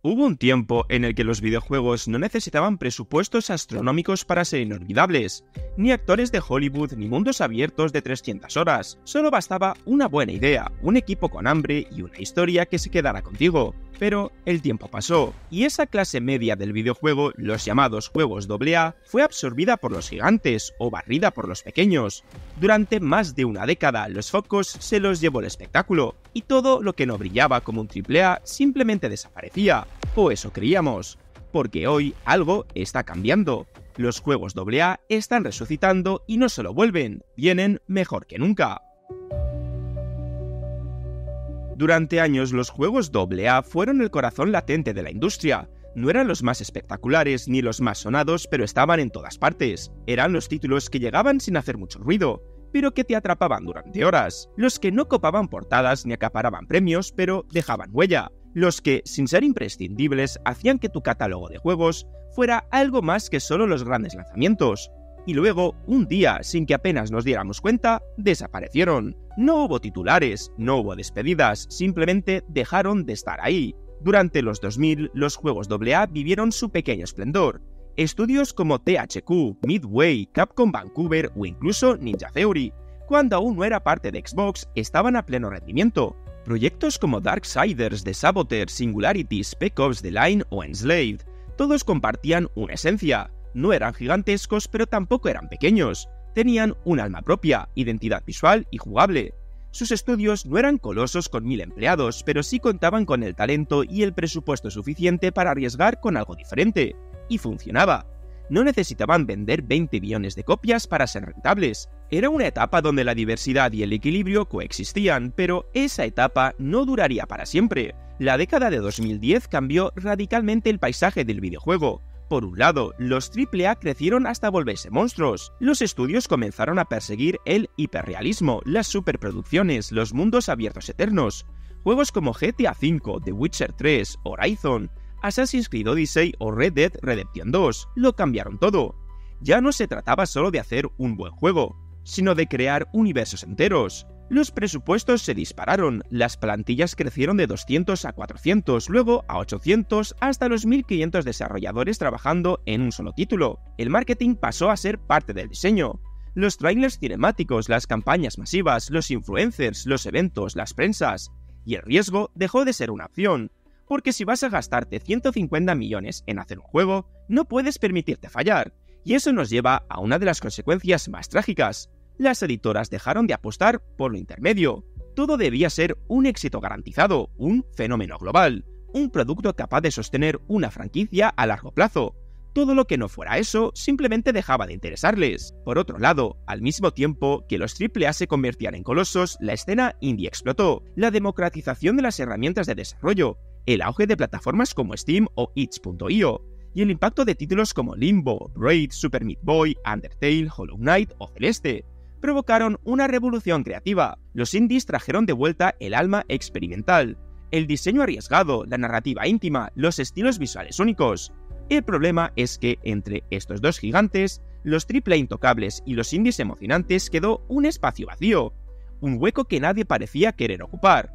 Hubo un tiempo en el que los videojuegos no necesitaban presupuestos astronómicos para ser inolvidables, ni actores de Hollywood ni mundos abiertos de 300 horas. Solo bastaba una buena idea, un equipo con hambre y una historia que se quedara contigo. Pero el tiempo pasó, y esa clase media del videojuego, los llamados juegos AA, fue absorbida por los gigantes o barrida por los pequeños. Durante más de una década, los focos se los llevó el espectáculo, y todo lo que no brillaba como un AAA simplemente desaparecía. O eso creíamos, porque hoy algo está cambiando. Los juegos AA están resucitando y no solo vuelven, vienen mejor que nunca. Durante años los juegos AA fueron el corazón latente de la industria. No eran los más espectaculares ni los más sonados, pero estaban en todas partes. Eran los títulos que llegaban sin hacer mucho ruido, pero que te atrapaban durante horas. Los que no copaban portadas ni acaparaban premios, pero dejaban huella. Los que, sin ser imprescindibles, hacían que tu catálogo de juegos fuera algo más que solo los grandes lanzamientos. Y luego, un día, sin que apenas nos diéramos cuenta, desaparecieron. No hubo titulares, no hubo despedidas, simplemente dejaron de estar ahí. Durante los 2000, los juegos AA vivieron su pequeño esplendor. Estudios como THQ, Midway, Capcom Vancouver o incluso Ninja Theory, cuando aún no era parte de Xbox, estaban a pleno rendimiento. Proyectos como Darksiders, The Saboteur, Singularity, Spec Ops: The Line o Enslaved, todos compartían una esencia. No eran gigantescos, pero tampoco eran pequeños. Tenían un alma propia, identidad visual y jugable. Sus estudios no eran colosos con 1000 empleados, pero sí contaban con el talento y el presupuesto suficiente para arriesgar con algo diferente. Y funcionaba. No necesitaban vender 20 billones de copias para ser rentables. Era una etapa donde la diversidad y el equilibrio coexistían, pero esa etapa no duraría para siempre. La década de 2010 cambió radicalmente el paisaje del videojuego. Por un lado, los AAA crecieron hasta volverse monstruos. Los estudios comenzaron a perseguir el hiperrealismo, las superproducciones, los mundos abiertos eternos. Juegos como GTA V, The Witcher 3, Horizon, Assassin's Creed Odyssey o Red Dead Redemption 2 lo cambiaron todo. Ya no se trataba solo de hacer un buen juego, sino de crear universos enteros. Los presupuestos se dispararon, las plantillas crecieron de 200 a 400, luego a 800 hasta los 1500 desarrolladores trabajando en un solo título. El marketing pasó a ser parte del diseño. Los trailers cinemáticos, las campañas masivas, los influencers, los eventos, las prensas. Y el riesgo dejó de ser una opción, porque si vas a gastarte 150 millones en hacer un juego, no puedes permitirte fallar. Y eso nos lleva a una de las consecuencias más trágicas. Las editoras dejaron de apostar por lo intermedio. Todo debía ser un éxito garantizado, un fenómeno global, un producto capaz de sostener una franquicia a largo plazo. Todo lo que no fuera eso simplemente dejaba de interesarles. Por otro lado, al mismo tiempo que los AAA se convertían en colosos, la escena indie explotó. La democratización de las herramientas de desarrollo, el auge de plataformas como Steam o itch.io, y el impacto de títulos como Limbo, Braid, Super Meat Boy, Undertale, Hollow Knight o Celeste provocaron una revolución creativa. Los indies trajeron de vuelta el alma experimental, el diseño arriesgado, la narrativa íntima, los estilos visuales únicos. El problema es que entre estos dos gigantes, los AAA intocables y los indies emocionantes, quedó un espacio vacío, un hueco que nadie parecía querer ocupar.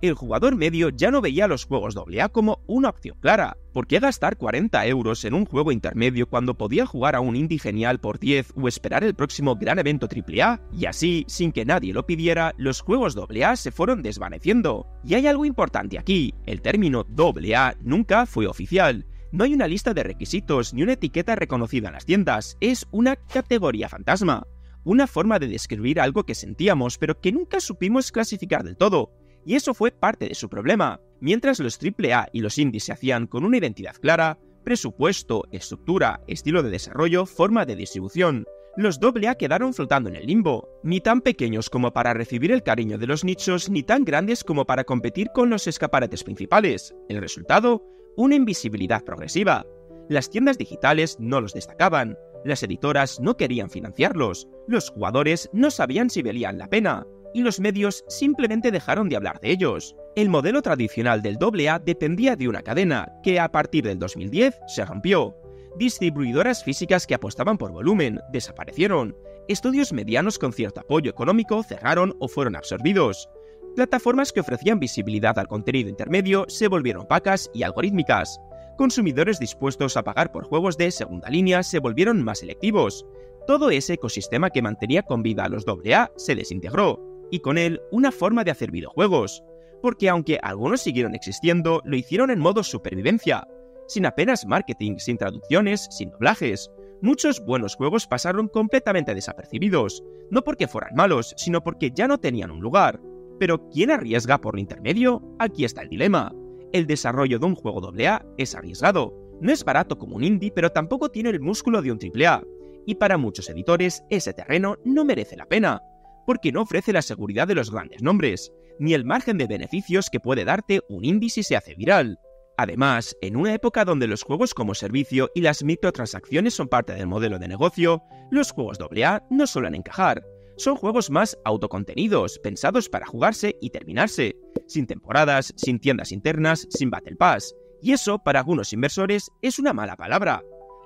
El jugador medio ya no veía los juegos AA como una opción clara. ¿Por qué gastar 40 euros en un juego intermedio cuando podía jugar a un indie genial por 10 o esperar el próximo gran evento AAA? Y así, sin que nadie lo pidiera, los juegos AA se fueron desvaneciendo. Y hay algo importante aquí, el término AA nunca fue oficial. No hay una lista de requisitos ni una etiqueta reconocida en las tiendas, es una categoría fantasma. Una forma de describir algo que sentíamos pero que nunca supimos clasificar del todo. Y eso fue parte de su problema. Mientras los AAA y los indies se hacían con una identidad clara, presupuesto, estructura, estilo de desarrollo, forma de distribución, los AA quedaron flotando en el limbo, ni tan pequeños como para recibir el cariño de los nichos, ni tan grandes como para competir con los escaparates principales. El resultado, una invisibilidad progresiva. Las tiendas digitales no los destacaban, las editoras no querían financiarlos, los jugadores no sabían si valían la pena, y los medios simplemente dejaron de hablar de ellos. El modelo tradicional del AA dependía de una cadena, que a partir del 2010 se rompió. Distribuidoras físicas que apostaban por volumen desaparecieron. Estudios medianos con cierto apoyo económico cerraron o fueron absorbidos. Plataformas que ofrecían visibilidad al contenido intermedio se volvieron opacas y algorítmicas. Consumidores dispuestos a pagar por juegos de segunda línea se volvieron más selectivos. Todo ese ecosistema que mantenía con vida a los AA se desintegró, y con él una forma de hacer videojuegos. Porque aunque algunos siguieron existiendo, lo hicieron en modo supervivencia, sin apenas marketing, sin traducciones, sin doblajes. Muchos buenos juegos pasaron completamente desapercibidos, no porque fueran malos, sino porque ya no tenían un lugar. Pero ¿quién arriesga por lo intermedio? Aquí está el dilema. El desarrollo de un juego AA es arriesgado. No es barato como un indie, pero tampoco tiene el músculo de un AAA. Y para muchos editores, ese terreno no merece la pena, porque no ofrece la seguridad de los grandes nombres, ni el margen de beneficios que puede darte un indie si se hace viral. Además, en una época donde los juegos como servicio y las microtransacciones son parte del modelo de negocio, los juegos AA no suelen encajar. Son juegos más autocontenidos, pensados para jugarse y terminarse, sin temporadas, sin tiendas internas, sin Battle Pass, y eso para algunos inversores es una mala palabra.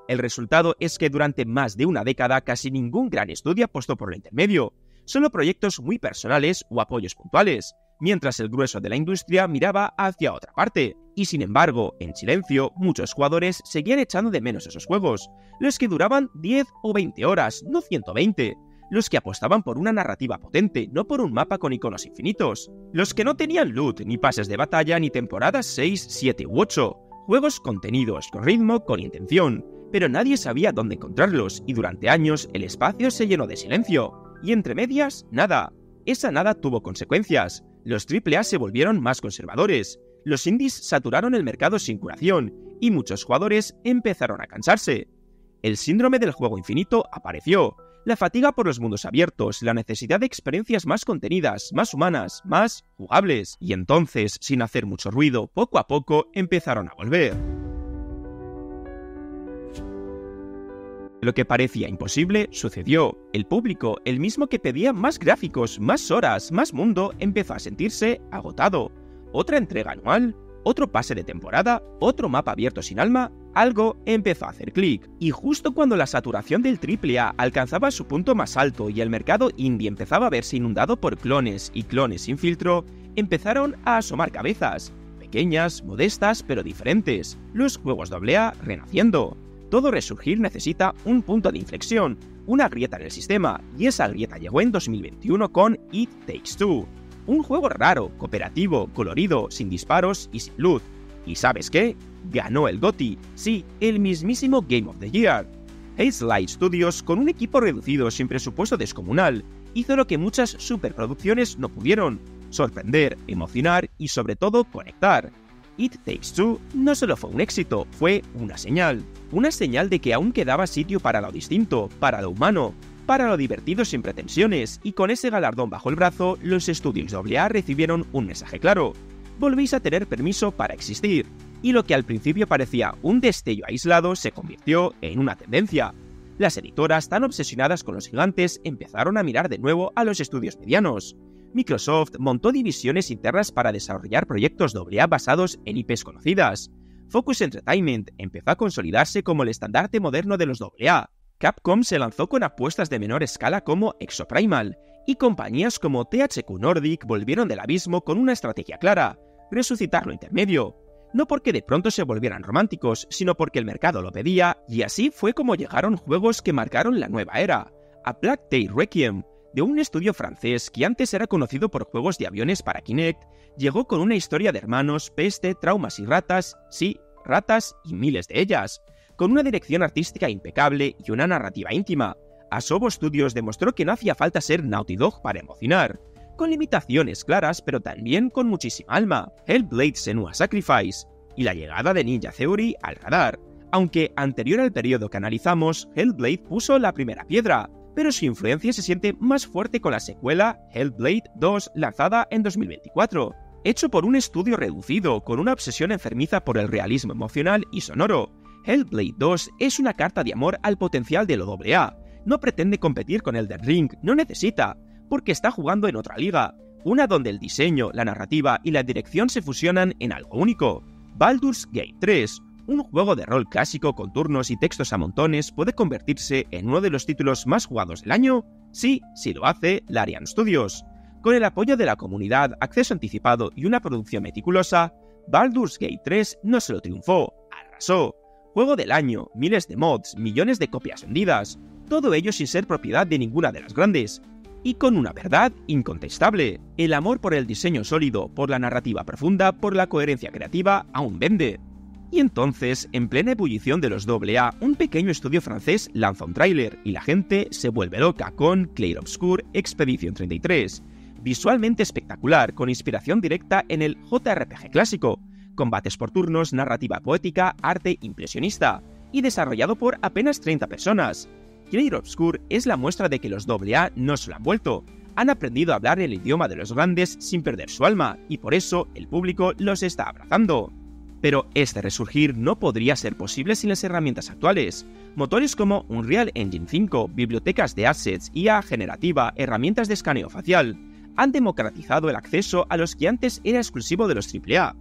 El resultado es que durante más de una década casi ningún gran estudio apostó por lo intermedio, solo proyectos muy personales o apoyos puntuales, mientras el grueso de la industria miraba hacia otra parte. Y sin embargo, en silencio, muchos jugadores seguían echando de menos esos juegos, los que duraban 10 o 20 horas, no 120, los que apostaban por una narrativa potente, no por un mapa con iconos infinitos, los que no tenían loot, ni pases de batalla, ni temporadas 6, 7 u 8, juegos contenidos, con ritmo, con intención, pero nadie sabía dónde encontrarlos, y durante años el espacio se llenó de silencio, y entre medias, nada. Esa nada tuvo consecuencias. Los AAA se volvieron más conservadores, los indies saturaron el mercado sin curación, y muchos jugadores empezaron a cansarse. El síndrome del juego infinito apareció, la fatiga por los mundos abiertos, la necesidad de experiencias más contenidas, más humanas, más jugables, y entonces, sin hacer mucho ruido, poco a poco empezaron a volver. Lo que parecía imposible sucedió. El público, el mismo que pedía más gráficos, más horas, más mundo, empezó a sentirse agotado. Otra entrega anual, otro pase de temporada, otro mapa abierto sin alma, algo empezó a hacer clic. Y justo cuando la saturación del AAA alcanzaba su punto más alto y el mercado indie empezaba a verse inundado por clones y clones sin filtro, empezaron a asomar cabezas, pequeñas, modestas, pero diferentes, los juegos AA renaciendo. Todo resurgir necesita un punto de inflexión, una grieta en el sistema, y esa grieta llegó en 2021 con It Takes Two, un juego raro, cooperativo, colorido, sin disparos y sin loot. ¿Y sabes qué? Ganó el GOTY, sí, el mismísimo Game of the Year. Hazelight Studios, con un equipo reducido sin presupuesto descomunal, hizo lo que muchas superproducciones no pudieron: sorprender, emocionar y sobre todo conectar. It Takes Two no solo fue un éxito, fue una señal de que aún quedaba sitio para lo distinto, para lo humano, para lo divertido sin pretensiones, y con ese galardón bajo el brazo, los estudios AA recibieron un mensaje claro: volvéis a tener permiso para existir, y lo que al principio parecía un destello aislado se convirtió en una tendencia. Las editoras, tan obsesionadas con los gigantes, empezaron a mirar de nuevo a los estudios medianos. Microsoft montó divisiones internas para desarrollar proyectos AA basados en IPs conocidas. Focus Entertainment empezó a consolidarse como el estandarte moderno de los AA. Capcom se lanzó con apuestas de menor escala como Exoprimal, y compañías como THQ Nordic volvieron del abismo con una estrategia clara: resucitar lo intermedio. No porque de pronto se volvieran románticos, sino porque el mercado lo pedía, y así fue como llegaron juegos que marcaron la nueva era. A Plague Tale Requiem, de un estudio francés que antes era conocido por juegos de aviones para Kinect, llegó con una historia de hermanos, peste, traumas y ratas, sí, ratas y miles de ellas, con una dirección artística impecable y una narrativa íntima. Asobo Studios demostró que no hacía falta ser Naughty Dog para emocionar, con limitaciones claras pero también con muchísima alma. Hellblade: Senua's Sacrifice y la llegada de Ninja Theory al radar. Aunque anterior al periodo que analizamos, Hellblade puso la primera piedra, pero su influencia se siente más fuerte con la secuela Hellblade 2, lanzada en 2024, hecho por un estudio reducido, con una obsesión enfermiza por el realismo emocional y sonoro. Hellblade 2 es una carta de amor al potencial de lo AA. No pretende competir con Elden Ring, no necesita, porque está jugando en otra liga, una donde el diseño, la narrativa y la dirección se fusionan en algo único. Baldur's Gate 3, un juego de rol clásico con turnos y textos a montones, puede convertirse en uno de los títulos más jugados del año. Sí, si lo hace Larian Studios. Con el apoyo de la comunidad, acceso anticipado y una producción meticulosa, Baldur's Gate 3 no solo triunfó, arrasó. Juego del año, miles de mods, millones de copias vendidas, todo ello sin ser propiedad de ninguna de las grandes. Y con una verdad incontestable, el amor por el diseño sólido, por la narrativa profunda, por la coherencia creativa, aún vende. Y entonces, en plena ebullición de los AA, un pequeño estudio francés lanza un tráiler y la gente se vuelve loca con Clair Obscur Expedition 33. Visualmente espectacular, con inspiración directa en el JRPG clásico, combates por turnos, narrativa poética, arte impresionista, y desarrollado por apenas 30 personas. Clair Obscur es la muestra de que los AA no se lo han vuelto, han aprendido a hablar el idioma de los grandes sin perder su alma, y por eso el público los está abrazando. Pero este resurgir no podría ser posible sin las herramientas actuales. Motores como Unreal Engine 5, bibliotecas de assets, IA generativa, herramientas de escaneo facial, han democratizado el acceso a los que antes era exclusivo de los AAA.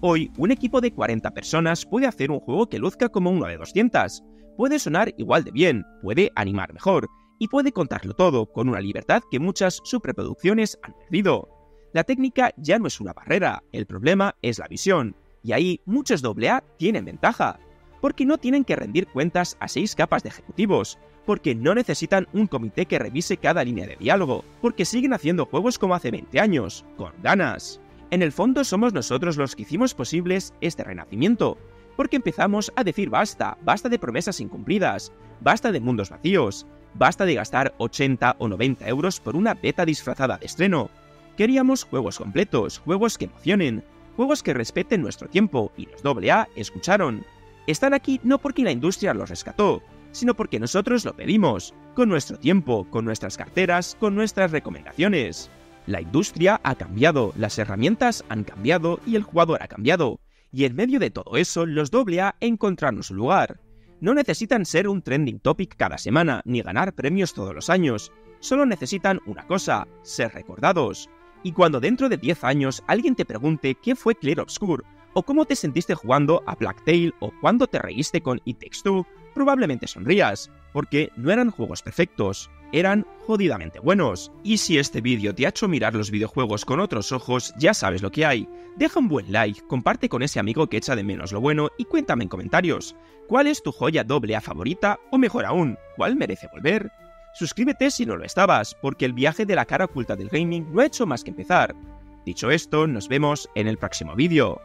Hoy, un equipo de 40 personas puede hacer un juego que luzca como uno de 200, puede sonar igual de bien, puede animar mejor, y puede contarlo todo con una libertad que muchas superproducciones han perdido. La técnica ya no es una barrera, el problema es la visión, y ahí muchos AA tienen ventaja, porque no tienen que rendir cuentas a 6 capas de ejecutivos, porque no necesitan un comité que revise cada línea de diálogo, porque siguen haciendo juegos como hace 20 años, con ganas. En el fondo somos nosotros los que hicimos posibles este renacimiento, porque empezamos a decir basta, basta de promesas incumplidas, basta de mundos vacíos, basta de gastar 80 o 90 euros por una beta disfrazada de estreno. Queríamos juegos completos, juegos que emocionen, juegos que respeten nuestro tiempo, y los AA escucharon. Están aquí no porque la industria los rescató, sino porque nosotros lo pedimos, con nuestro tiempo, con nuestras carteras, con nuestras recomendaciones. La industria ha cambiado, las herramientas han cambiado y el jugador ha cambiado, y en medio de todo eso los AA encontraron su lugar. No necesitan ser un trending topic cada semana, ni ganar premios todos los años, solo necesitan una cosa, ser recordados. Y cuando dentro de 10 años alguien te pregunte qué fue Clair Obscur, o cómo te sentiste jugando a Blacktail, o cuándo te reíste con It Takes Two, probablemente sonrías, porque no eran juegos perfectos, eran jodidamente buenos. Y si este vídeo te ha hecho mirar los videojuegos con otros ojos, ya sabes lo que hay. Deja un buen like, comparte con ese amigo que echa de menos lo bueno y cuéntame en comentarios, ¿cuál es tu joya AA favorita? O mejor aún, ¿cuál merece volver? Suscríbete si no lo estabas, porque el viaje de la cara oculta del gaming no ha hecho más que empezar. Dicho esto, nos vemos en el próximo vídeo.